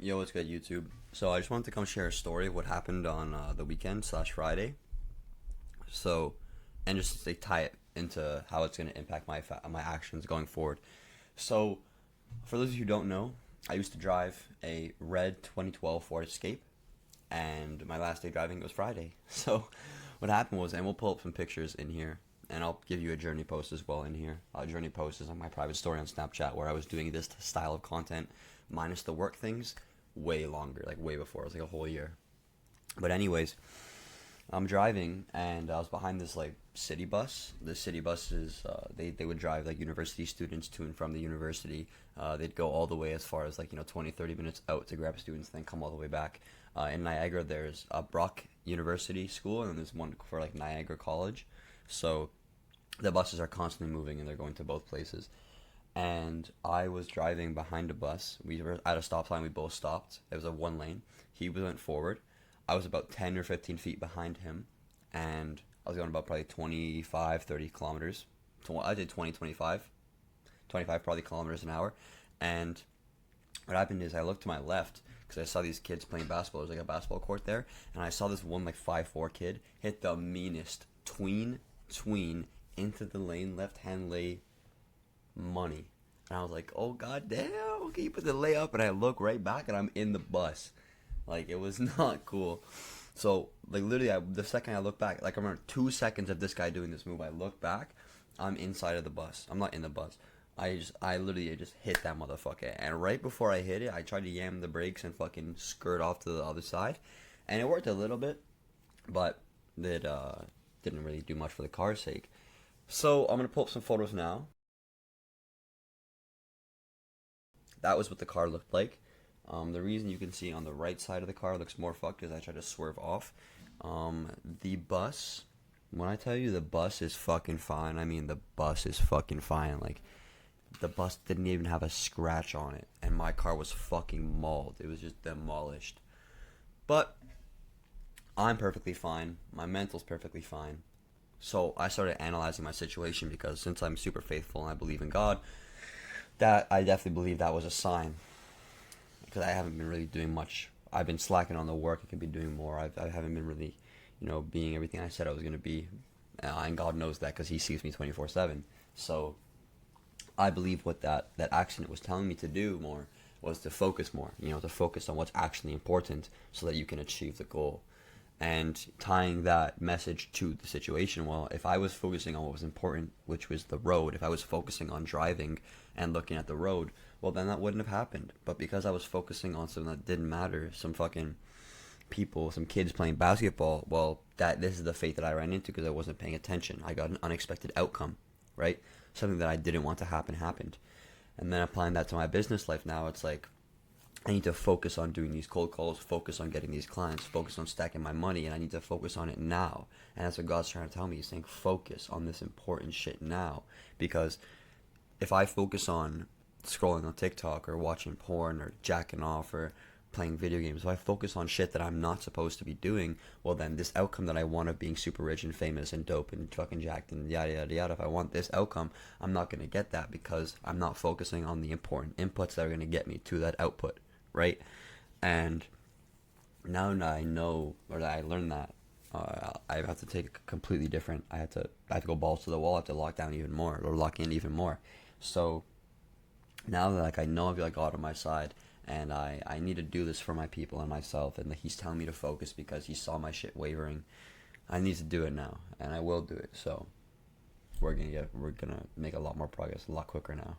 Yo, what's good, YouTube? So I just wanted to come share a story of what happened on the weekend slash Friday. So, and just to tie it into how it's going to impact my actions going forward. So, for those of you who don't know, I used to drive a red 2012 Ford Escape, and my last day driving was Friday. So, what happened was, and we'll pull up some pictures in here, and I'll give you a journey post as well in here. Journey post is on my private story on Snapchat where I was doing this style of content, minus the work things, way longer, like way before. It was like a whole year. But anyways, I'm driving and I was behind this like city bus. The city buses, they would drive like university students to and from the university. They'd go all the way as far as like 20, 30 minutes out to grab students, and then come all the way back. In Niagara, there's a Brock University School, and then there's one for like Niagara College. So the buses are constantly moving, and they're going to both places. And I was driving behind a bus. We were at a stop sign. We both stopped. It was a one lane. He went forward. I was about 10 or 15 feet behind him, and I was going about probably 25, 30 kilometers. I did 20, 25 probably kilometers an hour. And what happened is I looked to my left because I saw these kids playing basketball. There was like a basketball court there, and I saw this one like 5'4" kid hit the meanest tween into the lane, left hand lay money. And I was like, oh god damn, okay, you put the layup, and I look right back and I'm in the bus. Like, it was not cool. So like literally the second I look back, like I remember 2 seconds of this guy doing this move, I look back, I'm inside of the bus. I'm not in the bus. I literally just hit that motherfucker, and right before I hit it I tried to yam the brakes and fucking skirt off to the other side, and it worked a little bit, but it didn't really do much for the car's sake. So I'm gonna pull up some photos now. That was what the car looked like. The reason you can see on the right side of the car looks more fucked is I tried to swerve off. The bus, when I tell you the bus is fucking fine, I mean the bus is fucking fine. Like, the bus didn't even have a scratch on it, and my car was fucking mauled. It was just demolished. But I'm perfectly fine. My mental's perfectly fine. So I started analyzing my situation because since I'm super faithful and I believe in God, that I definitely believe that was a sign, because I haven't been really doing much. I've been slacking on the work. I could be doing more. I haven't been really, being everything I said I was going to be. And God knows that because He sees me 24/7. So I believe what that accident was telling me to do more was to focus more, to focus on what's actually important so that you can achieve the goal. And tying that message to the situation, well, if I was focusing on what was important, which was the road, if I was focusing on driving and looking at the road, well, then that wouldn't have happened. But because I was focusing on something that didn't matter, some fucking people, some kids playing basketball, well, this is the fate that I ran into because I wasn't paying attention. I got an unexpected outcome, right? Something that I didn't want to happen happened. And then applying that to my business life now, it's like I need to focus on doing these cold calls, focus on getting these clients, focus on stacking my money, and I need to focus on it now. And that's what God's trying to tell me. He's saying focus on this important shit now. Because if I focus on scrolling on TikTok or watching porn or jacking off or playing video games, if I focus on shit that I'm not supposed to be doing, well then this outcome that I want of being super rich and famous and dope and fucking jacked and yada yada yada, if I want this outcome, I'm not going to get that because I'm not focusing on the important inputs that are going to get me to that output, right? And now that I know, or that I learned that, I have to take a completely different. I have to go balls to the wall. I have to lock down even more, or lock in even more. So now that like I know I've got God on my side, and I need to do this for my people and myself, and He's telling me to focus because He saw my shit wavering. I need to do it now, and I will do it. So we're gonna make a lot more progress a lot quicker now.